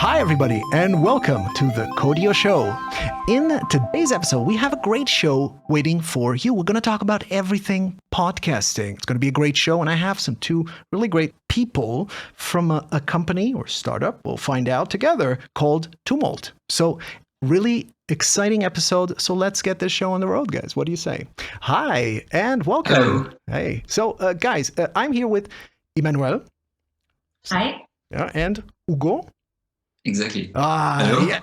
Hi, everybody, and welcome to the Coodio Show. In today's episode, we have a great show waiting for you. We're going to talk about everything podcasting. It's going to be a great show, and I have two really great people from a company or startup, we'll find out together, called Tumult. So really exciting episode. So let's get this show on the road, guys. What do you say? Hi, and welcome. Hello. Hey. So, guys, I'm here with Emmanuelle. Hi. Yeah, and Hugo. Exactly. Hello? Yeah.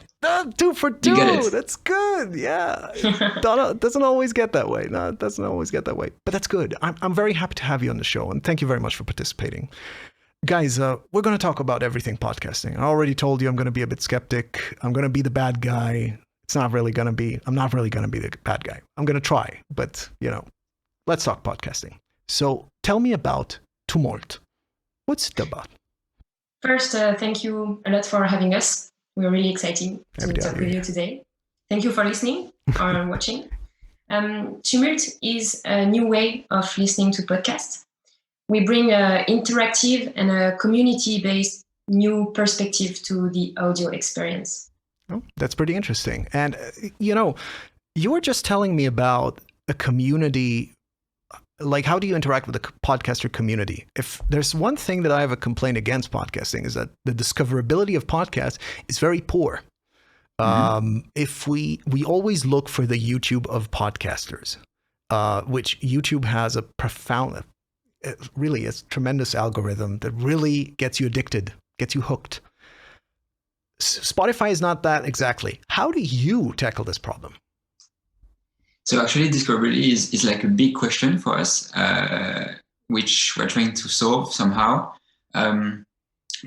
2 for 2. You get it. That's good. Yeah. It doesn't always get that way. No, it doesn't always get that way. But that's good. I'm very happy to have you on the show. And thank you very much for participating. Guys, we're going to talk about everything podcasting. I already told you I'm going to be a bit skeptic. I'm going to be the bad guy. I'm not really going to be the bad guy. I'm going to try. But, let's talk podcasting. So tell me about Tumult. What's it about? First, thank you a lot for having us. We're really excited to talk with you today. Thank you for listening or watching. Tumult is a new way of listening to podcasts. We bring an interactive and a community-based new perspective to the audio experience. Oh, that's pretty interesting. And, you were just telling me about a community. Like, how do you interact with the podcaster community? If there's one thing that I have a complaint against podcasting is that the discoverability of podcasts is very poor. If we always look for the YouTube of podcasters, which YouTube has a profound, really a tremendous algorithm that really gets you addicted, gets you hooked. Spotify is not that exactly. How do you tackle this problem? So actually, discoverability is like a big question for us, which we're trying to solve somehow. The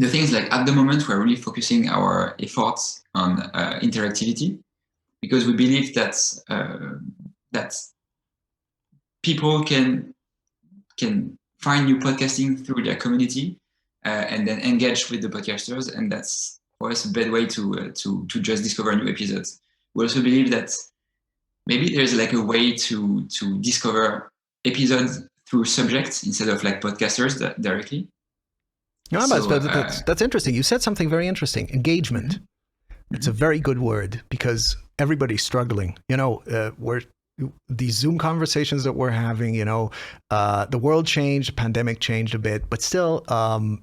thing is, like, at the moment, we're really focusing our efforts on interactivity, because we believe that people can find new podcasting through their community and then engage with the podcasters, and that's for us a bad way to just discover new episodes. We also believe that maybe there's like a way to discover episodes through subjects instead of like podcasters directly. No, but that's interesting. You said something very interesting. Engagement. Mm-hmm. It's a very good word because everybody's struggling. These Zoom conversations that we're having, the world changed, the pandemic changed a bit, but still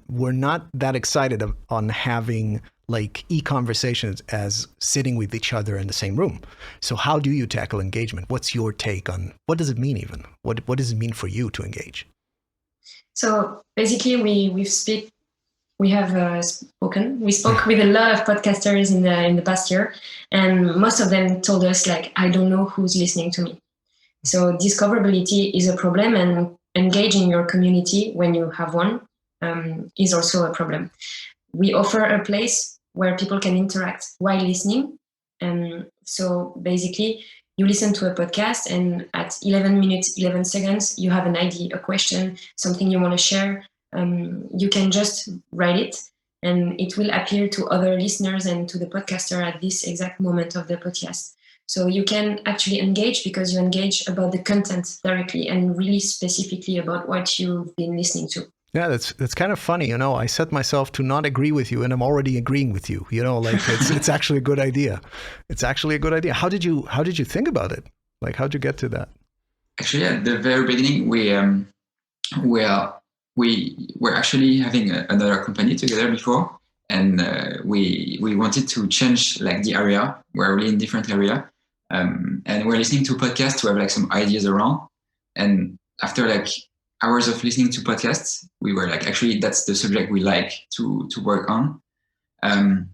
we're not that excited on having like e-conversations as sitting with each other in the same room. So how do you tackle engagement? What's your take on, what does it mean even? What does it mean for you to engage? So basically we spoke with a lot of podcasters in the past year, and most of them told us like, I don't know who's listening to me. So discoverability is a problem, and engaging your community when you have one is also a problem. We offer a place where people can interact while listening. And so basically you listen to a podcast, and at 11 minutes, 11 seconds, you have an idea, a question, something you want to share. You can just write it, and it will appear to other listeners and to the podcaster at this exact moment of the podcast. So you can actually engage because you engage about the content directly and really specifically about what you've been listening to. Yeah, that's kind of funny. I set myself to not agree with you, and I'm already agreeing with you. Like it's actually a good idea. It's actually a good idea. How did you think about it? Like, how'd you get to that? Actually, at the very beginning, we were actually having another company together before, and we wanted to change like the area. We're really in different area, and we're listening to podcasts to have like some ideas around. And after like hours of listening to podcasts, we were like, actually, that's the subject we like to work on. And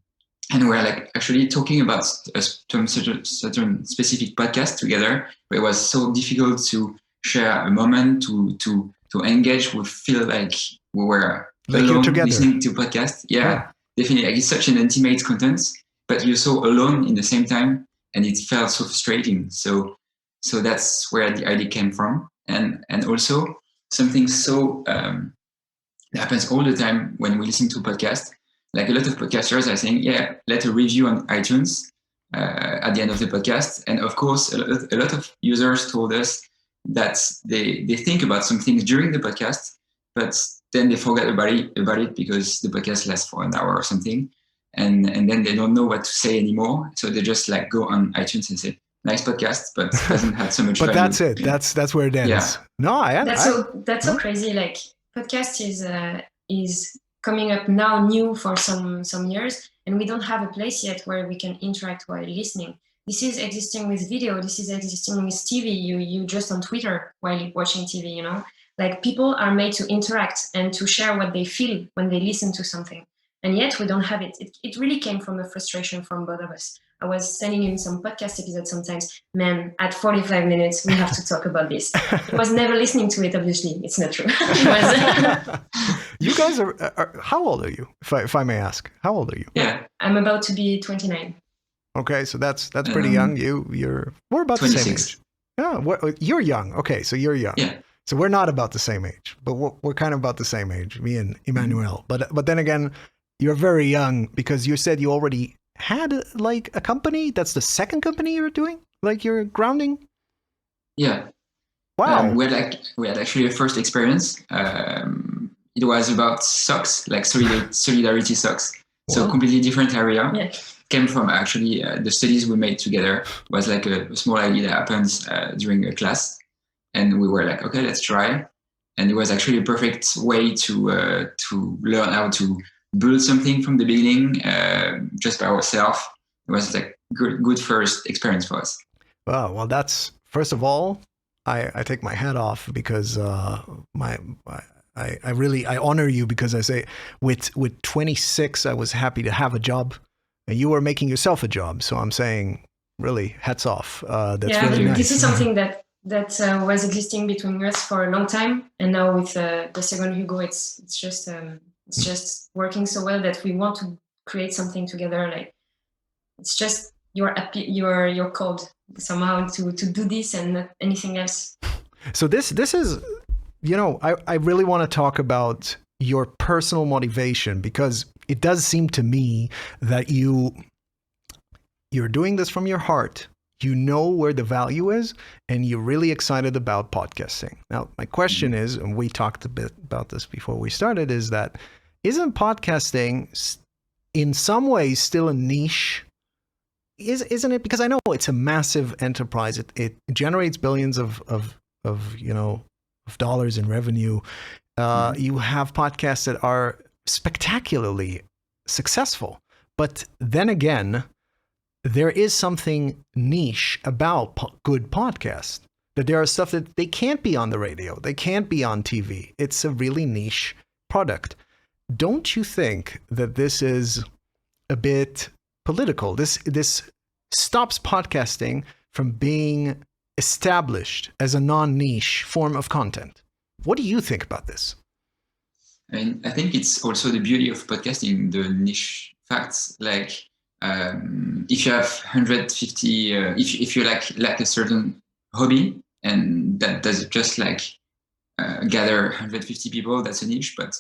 we're like actually talking about some certain specific podcast together, but it was so difficult to share a moment, to engage. We feel like we were like alone together listening to podcasts. Yeah, definitely. Like, it's such an intimate content, but you're so alone in the same time, and it felt so frustrating. So that's where the idea came from. And also, something so that happens all the time when we listen to podcasts. Like, a lot of podcasters are saying, let a review on iTunes at the end of the podcast. And of course, a lot of users told us that they think about some things during the podcast, but then they forget about it because the podcast lasts for an hour or something. and then they don't know what to say anymore. So they just like go on iTunes and say, nice podcast, but doesn't have so much but value. That's it. That's where it ends. Yeah. No, that's so crazy. Like podcast is coming up now new for some years, and we don't have a place yet where we can interact while listening. This is existing with video. This is existing with TV. You just on Twitter while watching TV, you know? Like people are made to interact and to share what they feel when they listen to something. And yet we don't have it. It really came from a frustration from both of us. I was sending him some podcast episodes sometimes. Man, at 45 minutes, we have to talk about this. He was never listening to it, obviously. It's not true. You guys are, how old are you, if I may ask? How old are you? Yeah. I'm about to be 29. Okay, so that's pretty young. We're about 26. The same age. Yeah, you're young. Okay, so you're young. Yeah. So we're not about the same age, but we're kind of about the same age, me and Emmanuelle. But then again, you're very young because you said you already had like a company. That's the second company you're doing, like you're grounding. Yeah. Wow. We had actually a first experience. It was about socks, like solidarity socks. So Wow. completely different area. Yeah. Came from actually the studies we made together. Was like a small idea that happens during a class, and we were like, okay, let's try. And it was actually a perfect way to learn how to build something from the beginning, just by ourselves. It was like good first experience for us. Wow. Well, that's, first of all, I take my hat off because I honor you, because I say with 26, I was happy to have a job, and you were making yourself a job. So I'm saying, really, hats off. That's really nice. This is something that was existing between us for a long time, and now with the second Hugo, it's just working so well that we want to create something together. Like it's just you're called somehow to do this and not anything else. So this is, I really want to talk about your personal motivation, because it does seem to me that you're doing this from your heart. You know where the value is, and you're really excited about podcasting. Now, my question is, and we talked a bit about this before we started, is that isn't podcasting in some ways still a niche? Isn't it? Because I know it's a massive enterprise. It generates billions of dollars in revenue. You have podcasts that are spectacularly successful, but then again, there is something niche about good podcasts, that there are stuff that they can't be on the radio, they can't be on TV. It's a really niche product. Don't you think that this is a bit political? This stops podcasting from being established as a non-niche form of content. What do you think about this? I mean, I think it's also the beauty of podcasting, the niche facts. Like, if you have 150, if you like a certain hobby, and that does just like gather 150 people, that's a niche, but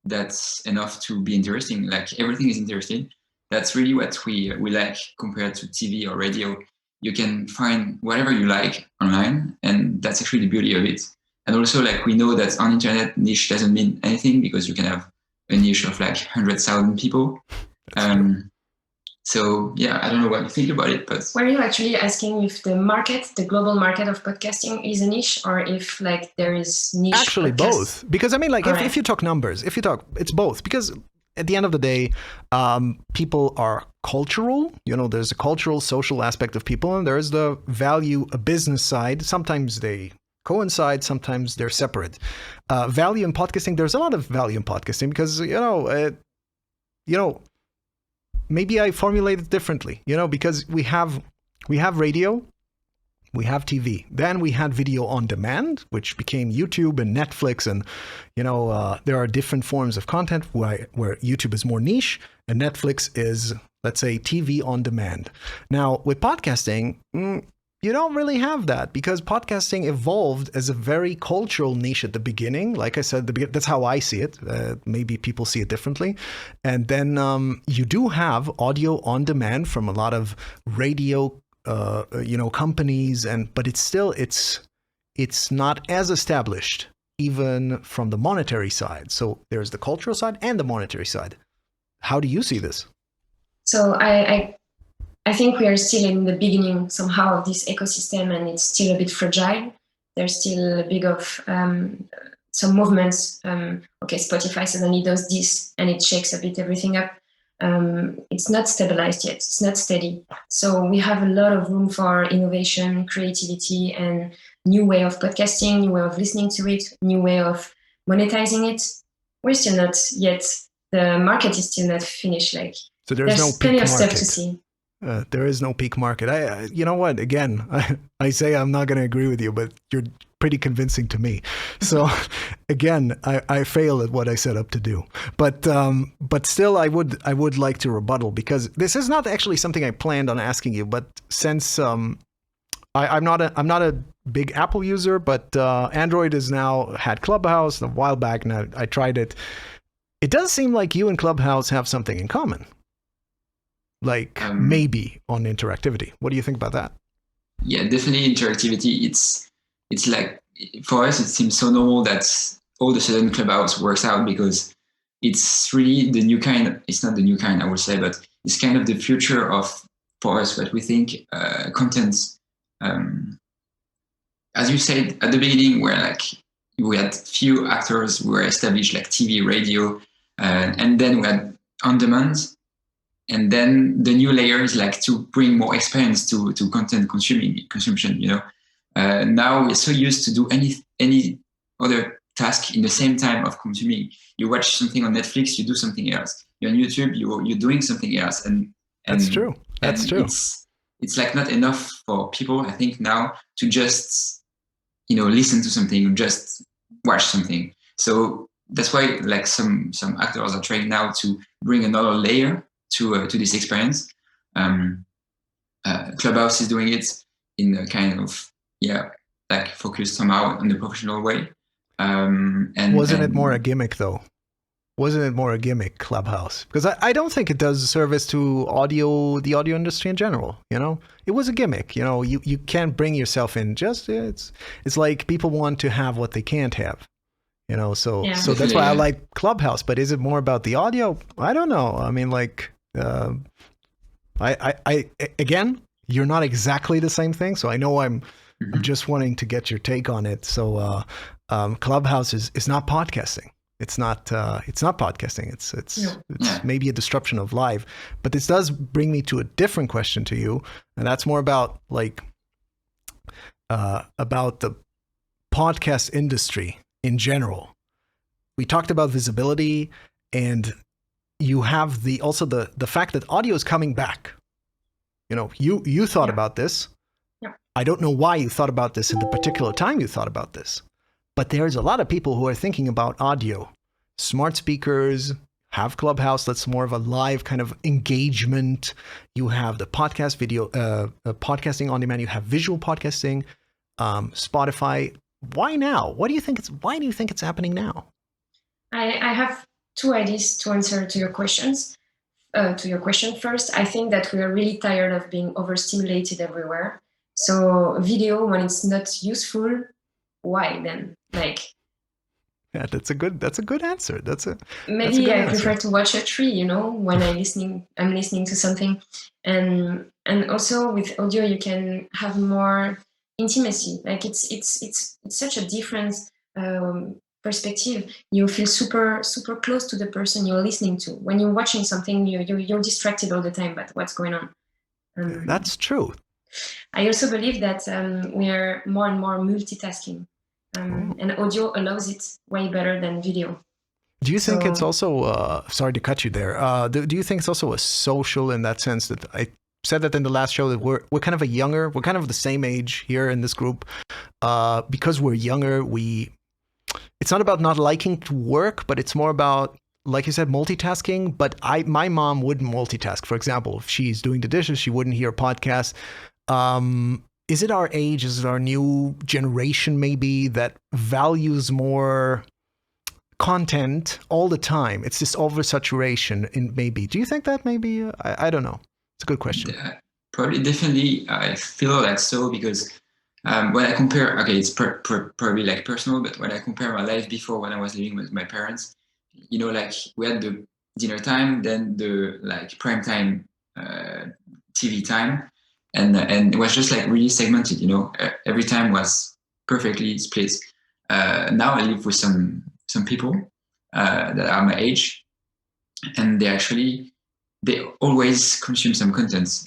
that's enough to be interesting. Like everything is interesting. That's really what we like compared to TV or radio. You can find whatever you like online, and that's actually the beauty of it. And also, like, we know that on internet, niche doesn't mean anything, because you can have a niche of like 100,000 people. So yeah, I don't know what you think about it, but were you actually asking if the global market of podcasting is a niche, or if like there is niche? Actually, podcasts? both. Because I mean, like, if you talk numbers, it's both. Because at the end of the day, people are cultural. There's a cultural, social aspect of people, and there's the value, a business side. Sometimes they coincide, sometimes they're separate. Value in podcasting, there's a lot of value in podcasting because, maybe I formulate it differently, because we have radio, we have TV, then we had video on demand, which became YouTube and Netflix, and there are different forms of content where YouTube is more niche and Netflix is, let's say, TV on demand. Now with podcasting, you don't really have that, because podcasting evolved as a very cultural niche at the beginning. Like I said, that's how I see it. Maybe people see it differently. And then you do have audio on demand from a lot of radio, companies, but it's not as established, even from the monetary side. So there's the cultural side and the monetary side. How do you see this? So I think we are still in the beginning somehow of this ecosystem, and it's still a bit fragile. There's still a big of some movements. Okay, Spotify suddenly does this, and it shakes a bit everything up. It's not stabilized yet. It's not steady. So we have a lot of room for innovation, creativity, and new way of podcasting, new way of listening to it, new way of monetizing it. We're still not yet. The market is still not finished. Like, so there's no plenty peak of stuff market. to see. There is no peak market. You know what? Again, I say I'm not going to agree with you, but you're pretty convincing to me. So again, I fail at what I set up to do. But still, I would like to rebuttal, because this is not actually something I planned on asking you. But since I'm not a big Apple user, but Android has now had Clubhouse a while back, and I tried it. It does seem like you and Clubhouse have something in common. Like maybe on interactivity. What do you think about that? Yeah, definitely interactivity. It's like, for us, it seems so normal that all of a sudden Clubhouse works out, because it's really the new kind. It's not the new kind, I would say, but it's kind of the future of, for us, what we think content. As you said at the beginning, where like we had few actors who were established, like TV, radio, and then we had on demand. And then the new layer is like to bring more experience to content consumption. You know, now we're so used to do any other task in the same time of consuming. You watch something on Netflix, you do something else. You're on YouTube, you're doing something else. And that's true. That's true. It's like not enough for people, I think, now to just listen to something, just watch something. So that's why like some actors are trying now to bring another layer to this experience. Clubhouse is doing it in a kind of like focused somehow on the professional way. And wasn't it more a gimmick though? Wasn't it more a gimmick, Clubhouse? Because I don't think it does service to the audio industry in general. It was a gimmick. You can't bring yourself in. It's like people want to have what they can't have. So that's why I like Clubhouse. But is it more about the audio? I don't know. I mean, like. I again, you're not exactly the same thing, so I know I'm just wanting to get your take on it. So Clubhouse is not podcasting. It's not podcasting. It's maybe a disruption of live, but this does bring me to a different question to you, and that's more about about the podcast industry in general. We talked about visibility, and you have the fact that audio is coming back. You thought about this. Yeah. I don't know why you thought about this at the particular time you thought about this, but there's a lot of people who are thinking about audio. Smart speakers, have Clubhouse, that's more of a live kind of engagement. You have the podcast video, podcasting on demand. You have visual podcasting, Spotify. Why now? Why do you think it's happening now? I have two ideas to answer to your questions. To your question first, I think that we are really tired of being overstimulated everywhere. So video, when it's not useful, why then? Yeah, that's a good answer. Maybe I prefer to watch a tree, when I'm listening to something, and also with audio you can have more intimacy. Like it's such a different perspective. You feel super super close to the person you're listening to. When you're watching something, you're distracted all the time by what's going on. That's true. I also believe that we are more and more multitasking, and audio allows it way better than video. Do you think it's also, sorry to cut you there, do you think it's also a social, in that sense that I said that in the last show, that we're kind of we're kind of the same age here in this group, because we're younger, it's not about not liking to work, but it's more about, like you said, multitasking. But my mom wouldn't multitask. For example, if she's doing the dishes, she wouldn't hear a podcast. Is it our age? Is it our new generation maybe that values more content all the time? It's this oversaturation in maybe. Do you think that maybe? I don't know. It's a good question. Probably, definitely. I feel like so, because when I compare, okay, it's probably like personal, but when I compare my life before, when I was living with my parents, like we had the dinner time, then the like prime time TV time, and it was just like really segmented. Every time was perfectly split. Now I live with some people that are my age, and they always consume some content.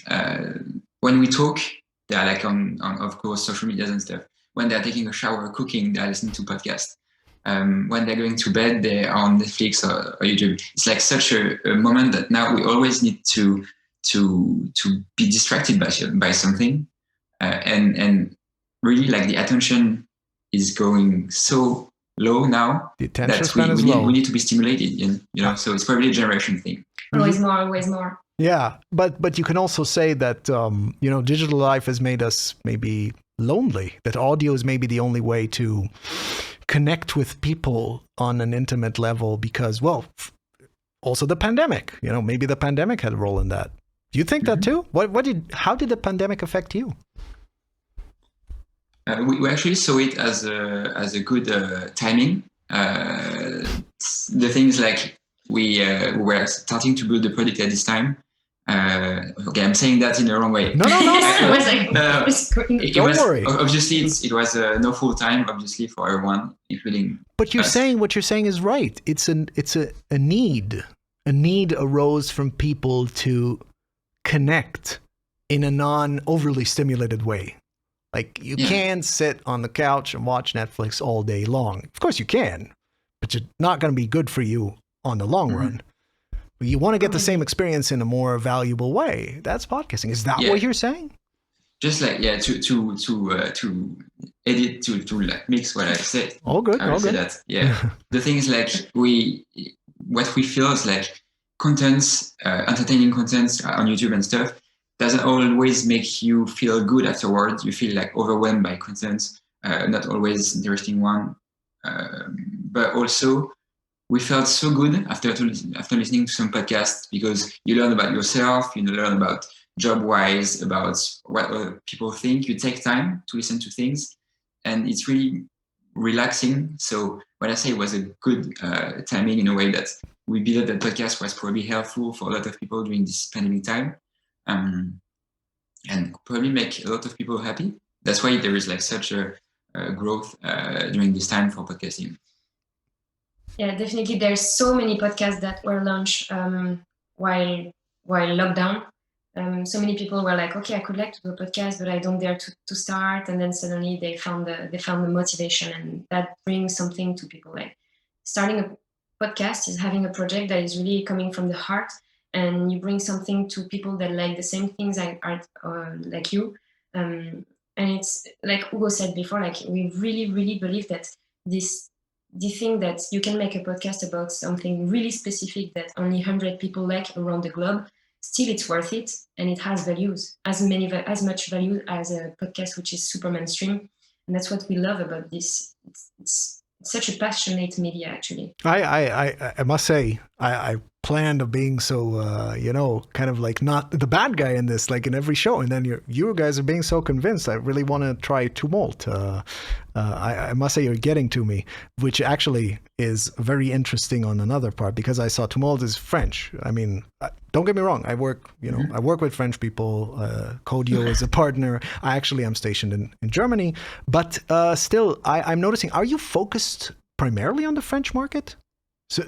When we talk, they are like on of course social medias and stuff. When they're taking a shower, cooking, they're listening to podcasts. When they're going to bed, they are on Netflix or YouTube. It's like such a moment that now we always need to be distracted by something, and really like the attention is going so low now The attention that span is low. we need to be stimulated. So it's probably a generation thing. Always more. Yeah, but you can also say that digital life has made us maybe lonely. That audio is maybe the only way to connect with people on an intimate level because, well, also the pandemic. Maybe the pandemic had a role in that. Do you think that too? How did the pandemic affect you? We actually saw it as a good timing. The thing is, like, we were starting to build the product at this time. Okay, I'm saying that in the wrong way. No. Don't worry. Obviously, it was no full time, obviously, for everyone, including. But what you're saying is right. It's a need. A need arose from people to connect in a non-overly stimulated way. Like you can't sit on the couch and watch Netflix all day long. Of course you can, but you're not going to be good for you on the long run. But you want to get the same experience in a more valuable way. That's podcasting. Is that what you're saying? Just like to edit to like mix what I said. All good. I would say that. Yeah. The thing is, like, what we feel is like contents, entertaining contents on YouTube and stuff doesn't always make you feel good afterwards. You feel like overwhelmed by content, not always interesting one. But also, we felt so good after listening to some podcasts because you learn about yourself, you learn about job-wise, about what other people think. You take time to listen to things, and it's really relaxing. So when I say it was a good timing, in a way that we believe that podcast was probably helpful for a lot of people during this pandemic time, and probably make a lot of people happy. That's why there is like such a growth during this time for podcasting. Yeah, definitely. There's so many podcasts that were launched while lockdown. So many people were like, okay, I could like to do a podcast, but I don't dare to start. And then suddenly they found the motivation, and that brings something to people. Like starting a podcast is having a project that is really coming from the heart, and you bring something to people that like the same things like you. And it's like Hugo said before, like we really, really believe that the thing that you can make a podcast about something really specific that only 100 people like around the globe, still it's worth it, and it has values, as much value as a podcast which is super mainstream. And that's what we love about this. It's such a passionate media, actually. I must say, I planned of being so, kind of like not the bad guy in this, like in every show. And then you guys are being so convinced. I really want to try Tumult. I must say you're getting to me, which actually is very interesting on another part, because I saw Tumult is French. I mean, don't get me wrong. I work with French people. Coodio is a partner. I actually am stationed in Germany, but still, I'm noticing, are you focused primarily on the French market? So,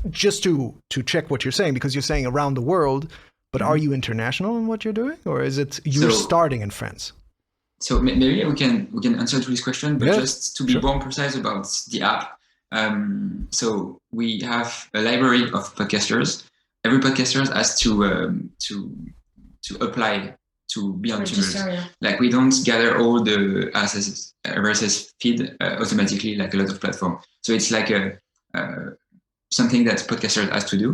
just to check what you're saying, because you're saying around the world, but are you international in what you're doing, or is it you're starting in France? So maybe we can answer to this question, but just to be more precise about the app. So we have a library of podcasters. Every podcaster has to apply to be on Tumult. Like we don't gather all the RSS feed automatically like a lot of platforms. So it's like something that podcasters has to do.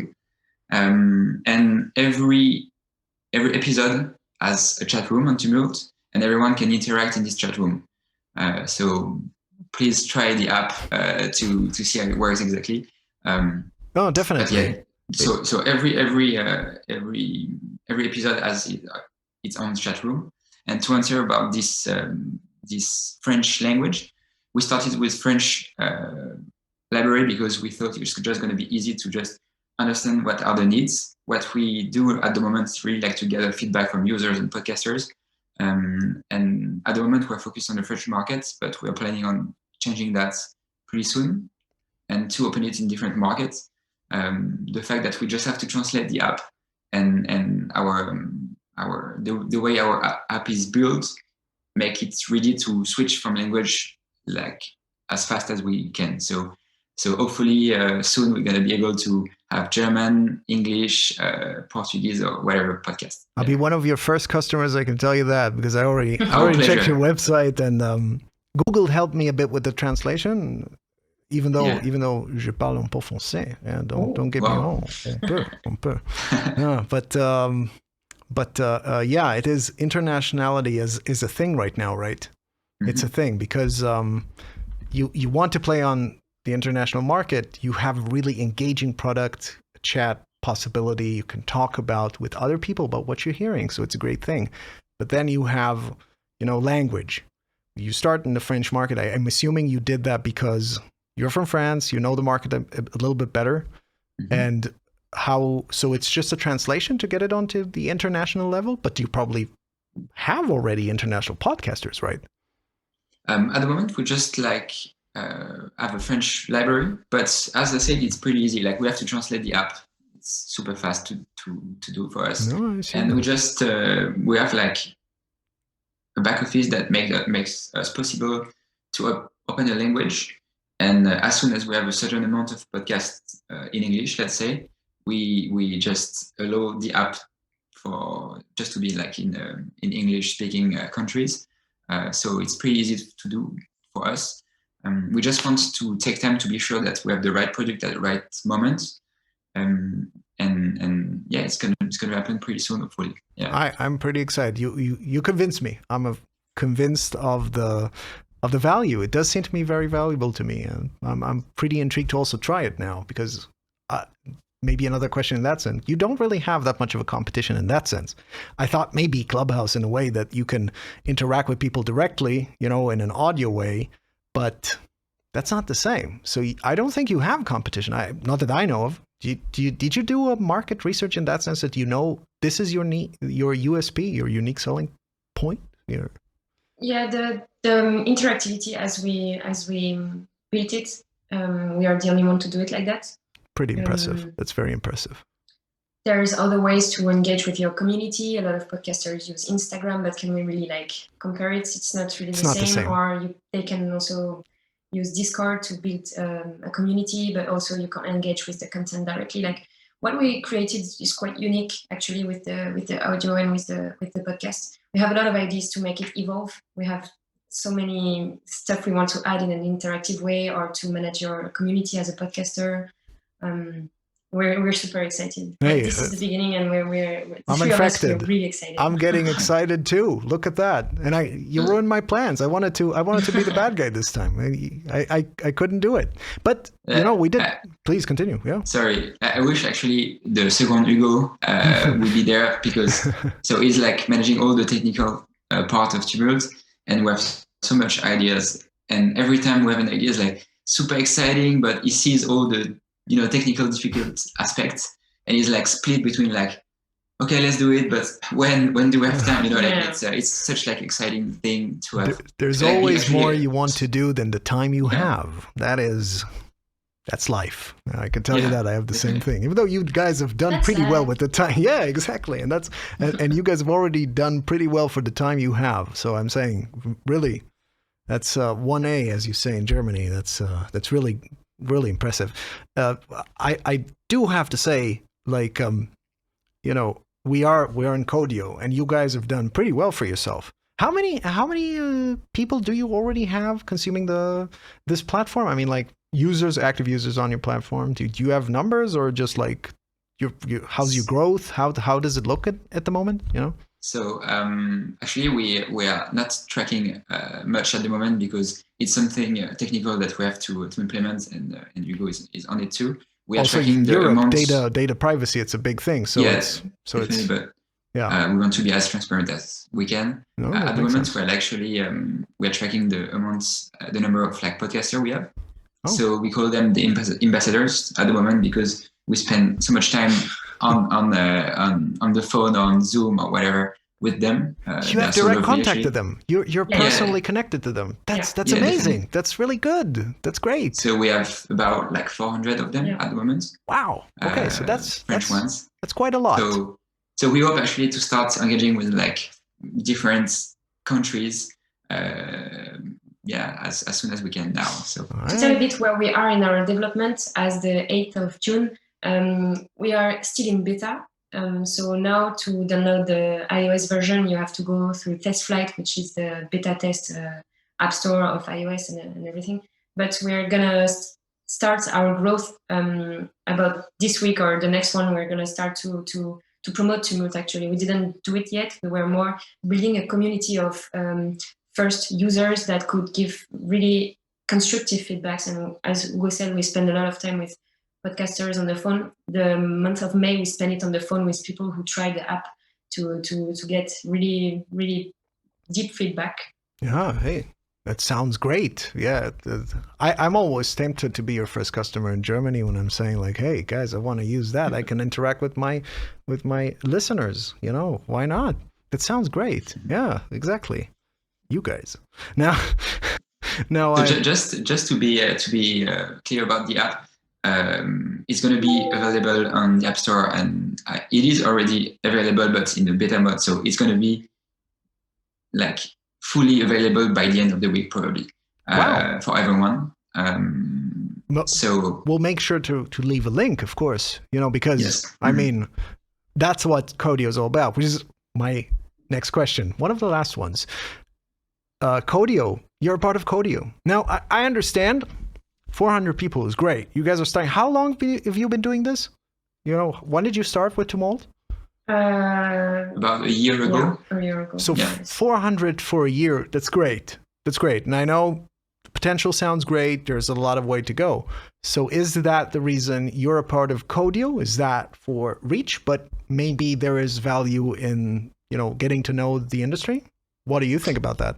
And every episode has a chat room on Tumult, and everyone can interact in this chat room. So please try the app to see how it works exactly. Oh, definitely. So every episode has its own chat room. And to answer about this French language, we started with French library because we thought it was just going to be easy to just understand what are the needs. What we do at the moment is really like to gather feedback from users and podcasters. And at the moment, we're focused on the French market, but we're planning on changing that pretty soon and to open it in different markets. The fact that we just have to translate the app and the way our app is built, make it ready to switch from language like as fast as we can. So hopefully soon we're going to be able to have German, English, Portuguese, or whatever podcast. I'll be one of your first customers, I can tell you that, because I already Pleasure. checked your website, and Google helped me a bit with the translation, even though je parle un peu français. Yeah, don't get me wrong. On peut. Yeah, but yeah, it is, internationality is a thing right now, right? Mm-hmm. It's a thing because you want to play on the international market. You have a really engaging product, chat possibility. You can talk about with other people about what you're hearing. So it's a great thing. But then you have, language. You start in the French market. I'm assuming you did that because you're from France. You know the market a little bit better. Mm-hmm. And so it's just a translation to get it onto the international level, but you probably have already international podcasters, right? At the moment, we just have a French library, but as I said, it's pretty easy. Like we have to translate the app. It's super fast to do for us. No, and we just we have like a back office that makes us possible to open a language. And as soon as we have a certain amount of podcasts in English, let's say, we just allow the app for just to be like in English speaking countries. So it's pretty easy to do for us. We just want to take time to be sure that we have the right product at the right moment. And yeah, it's gonna happen pretty soon, hopefully. Yeah. I'm pretty excited. You convinced me. I'm convinced of the value. It does seem to me very valuable to me, and I'm pretty intrigued to also try it now, because maybe another question in that sense. You don't really have that much of a competition in that sense. I thought maybe Clubhouse in a way that you can interact with people directly, in an audio way, but that's not the same. So I don't think you have competition. Not that I know of. Did you do a market research in that sense that this is your USP, your unique selling point? Yeah, the interactivity as we built it, we are the only one to do it like that. Pretty impressive. That's very impressive. There's other ways to engage with your community. A lot of podcasters use Instagram, but can we really compare it? It's not really the same. Or they can also use Discord to build a community, but also you can engage with the content directly. What we created is quite unique, actually, with the audio and with the podcast. We have a lot of ideas to make it evolve. We have so many stuff we want to add in an interactive way, or to manage your community as a podcaster. We're super excited. Hey, this is the beginning, and we're I'm infected. We're really excited. I'm getting excited too. Look at that! And you ruined my plans. I wanted to be the bad guy this time. I couldn't do it. But we did. Please continue. Yeah. Sorry, I wish actually the second Hugo would be there, because so he's managing all the technical part of Tumult, and we have so much ideas. And every time we have an idea, it's super exciting, but he sees all the technical difficult aspects, and he's split between okay, let's do it, but when do we have time? It's such exciting thing to have. There's always more you want to do than the time you have. That's life. I can tell you that. I have the same thing. Even though you guys have done pretty well with the time. Yeah, exactly. And and you guys have already done pretty well for the time you have. So I'm saying, really, that's 1A, as you say in Germany. That's really, really impressive. I do have to say, we are in Coodio, and you guys have done pretty well for yourself. How many people do you already have consuming this platform? I mean, active users on your platform. Do you have numbers, or just how's your growth? How does it look at the moment? So actually, we are not tracking much at the moment, because it's something technical that we have to implement, and Hugo is on it too. We are also tracking in the Europe, amounts. data privacy. It's a big thing. So we want to be as transparent as we can. At the moment, we're actually we are tracking the amounts, the number of podcasters we have. So we call them the ambassadors at the moment, because we spend so much time on the phone or on Zoom or whatever with them. You have direct contact to them. You're personally connected to them. That's amazing. Definitely. That's really good. That's great. So we have about like 400 of them at the moment. Wow. Okay, so that's French ones. That's quite a lot. So we hope actually to start engaging with like different countries. As soon as we can now. So to tell a bit where we are in our development, as the 8th of June, we are still in beta. So now to download the iOS version, you have to go through TestFlight, which is the beta test app store of iOS and everything. But we're gonna start our growth about this week or the next one. We're gonna start to promote Tumult. Actually, we didn't do it yet. We were more building a community of first users that could give really constructive feedbacks. And as Hugo said, we spend a lot of time with podcasters on the phone. The month of May, we spent it on the phone with people who tried the app to get really, really deep feedback. Yeah, hey, that sounds great. Yeah, I'm always tempted to be your first customer in Germany when I'm saying like, hey guys, I want to use that. I can interact with my listeners. You know, why not? That sounds great. Yeah, exactly. You guys. Now so just to be clear about the app, it's going to be available on the App Store, and it is already available, but in the beta mode. So it's going to be like fully available by the end of the week, probably for everyone. So we'll make sure to leave a link, of course. You know, because I mean, that's what Coodio is all about. Which is my next question. One of the last ones. Coodio, you're a part of Coodio. Now, I understand 400 people is great. You guys are starting. How long have you been doing this? You know, when did you start with Tumult? About a year ago. Yeah, a year ago. So 400 for a year, that's great. That's great. And I know the potential sounds great. There's a lot of way to go. So is that the reason you're a part of Coodio? Is that for reach? But maybe there is value in, you know, getting to know the industry? What do you think about that?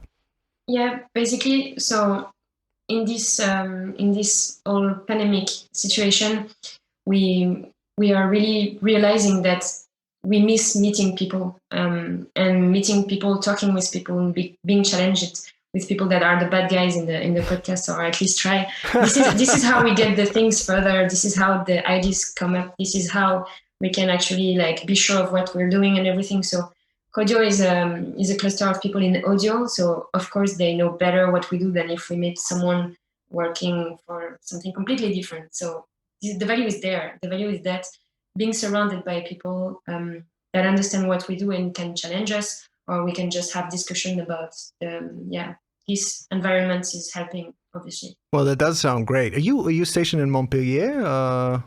Yeah, basically, so in this whole pandemic situation, we are really realizing that we miss meeting people and meeting people, talking with people, and being challenged with people that are the bad guys in the podcast, or at least try. This is how we get the things further. This is how the ideas come up. This is how we can actually like be sure of what we're doing and everything. So Coodio is a cluster of people in audio, so of course they know better what we do than if we meet someone working for something completely different. So the value is there. The value is that being surrounded by people that understand what we do and can challenge us, or we can just have discussion about this environment is helping, obviously. Well, that does sound great. Are you stationed in Montpellier?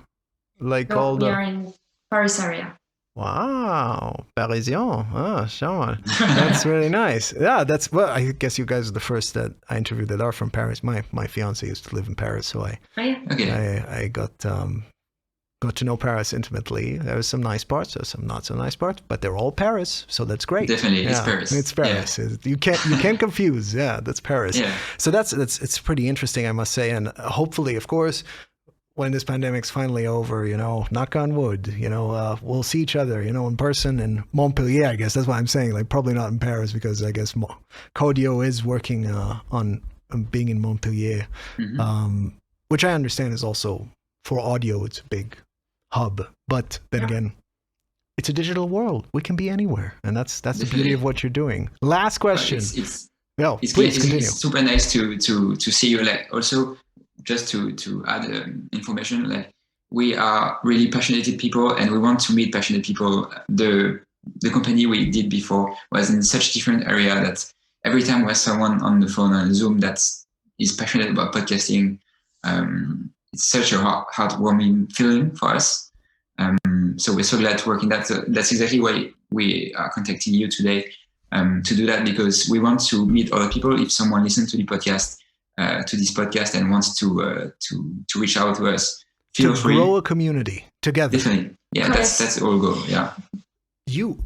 We are in Paris area. Wow, Parisien. Ah, sure. That's really nice. Yeah, I guess you guys are the first that I interviewed that are from Paris. My fiance used to live in Paris, so I got to know Paris intimately. There were some nice parts, there's some not so nice parts, but they're all Paris, so that's great. Definitely, it's Paris. It's Paris. Yeah. You can't confuse. Yeah, that's Paris. Yeah. So it's pretty interesting, I must say, and hopefully, of course, when this pandemic's finally over, you know, knock on wood, you know, we'll see each other, you know, in person in Montpellier, I guess. That's what I'm saying. Like, probably not in Paris, because I guess Coodio is working on being in Montpellier, which I understand is also for audio, it's a big hub. But then again, it's a digital world. We can be anywhere. And that's the beauty of what you're doing. Last question. Please continue. It's super nice to see you. Like, also, just to add information, like, we are really passionate people and we want to meet passionate people. The company we did before was in such different area that every time we have someone on the phone on Zoom that is passionate about podcasting, it's such a heartwarming feeling for us. So we're so glad to work in that. That's exactly why we are contacting you today, to do that, because we want to meet other people. If someone listens to the podcast, to this podcast, and wants to reach out to us, feel free. Grow a community together. Definitely. Yeah, that's our goal. Yeah. You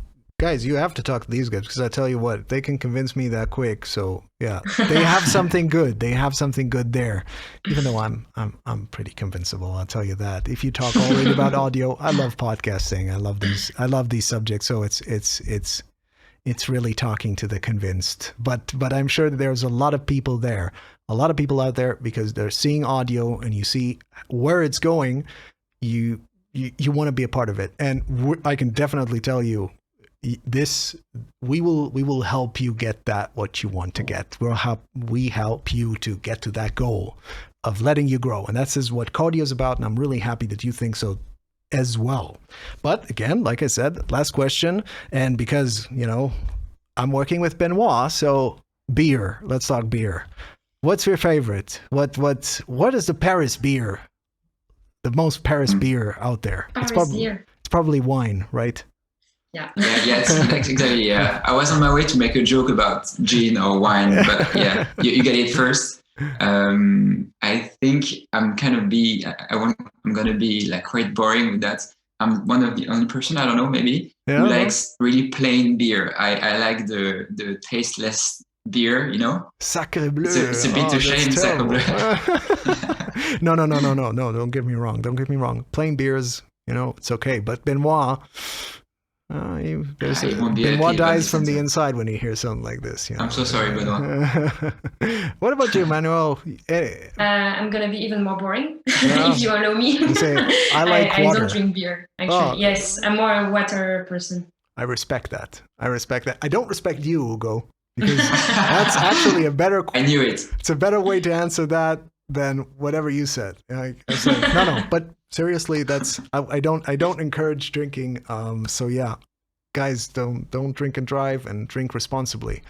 guys, you have to talk to these guys because I tell you what, they can convince me that quick. So yeah, they have something good. They have something good there. Even though I'm pretty convincible, I'll tell you that. If you talk already about audio, I love podcasting. I love these subjects. So it's really talking to the convinced. But I'm sure that there's a lot of people there, a lot of people out there, because they're seeing audio and you see where it's going. You want to be a part of it, and I can definitely tell you. We will help you get that what you want to get. We help you to get to that goal of letting you grow, and that's what Coodio is about. And I'm really happy that you think so as well. But again, like I said, last question, and because I'm working with Benoit, so beer. Let's talk beer. What's your favorite? What is the Paris beer? The most Paris beer out there? Paris beer. It's probably wine, right? Yeah. It's exactly. Yeah, I was on my way to make a joke about gin or wine, but yeah, you get it first. I think I'm gonna be like quite boring with that. I'm one of the only person, I don't know, maybe, who likes really plain beer. I like the tasteless beer, Sacre bleu. It's a bit of shame, sacre bleu. No, don't get me wrong. Plain beers, it's okay. But Benoit, Benoit dies from the inside when he hears something like this. I'm so sorry, Benoit. What about you, Emmanuelle? I'm gonna be even more boring if you allow me. You say, I like I water. don't drink beer, actually. Yes, I'm more a water person. I respect that. I don't respect you, Hugo, because that's actually a better. I knew it. It's a better way to answer that than whatever you said. I said no. But seriously, that's I don't encourage drinking. So yeah, guys, don't drink and drive, and drink responsibly.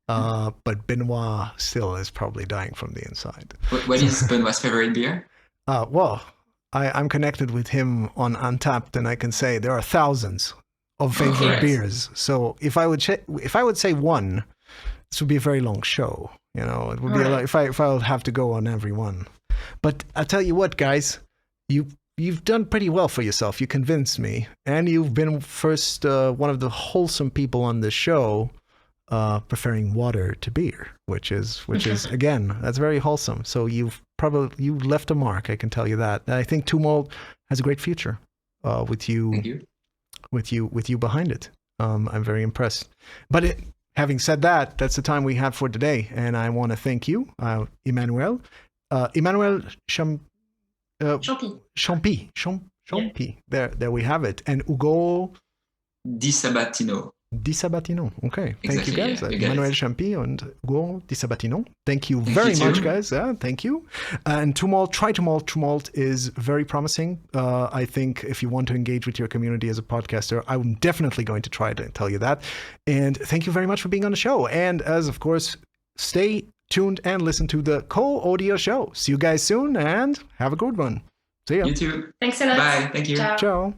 But Benoit still is probably dying from the inside. What is Benoit's favorite beer? Well, I'm connected with him on Untapped, and I can say there are thousands of favorite beers. So if I would say one, this would be a very long show. It would be a lot if I would have to go on every one. But I tell you what, guys, you've done pretty well for yourself. You convinced me, and you've been first one of the wholesome people on the show, preferring water to beer, which is again, that's very wholesome. So you left a mark. I can tell you that. And I think Tumult has a great future with you. Thank you. With you behind it. I'm very impressed. But having said that, that's the time we have for today, and I want to thank you, Emmanuelle Champy. Yeah. There we have it. And Hugo Di Sabatino. Okay. Thank Exactly, you, guys. yeah, Emmanuelle Champy and Hugo Di Sabatino. Thank you very much, guys. Yeah, thank you. And Tumult is very promising. I think if you want to engage with your community as a podcaster, I'm definitely going to try to tell you that. And thank you very much for being on the show. And as of course, stay tuned and listen to the Coodio show. See you guys soon, and have a good one. See ya. You too. Thanks a lot. Bye. Thank you. Ciao. Ciao.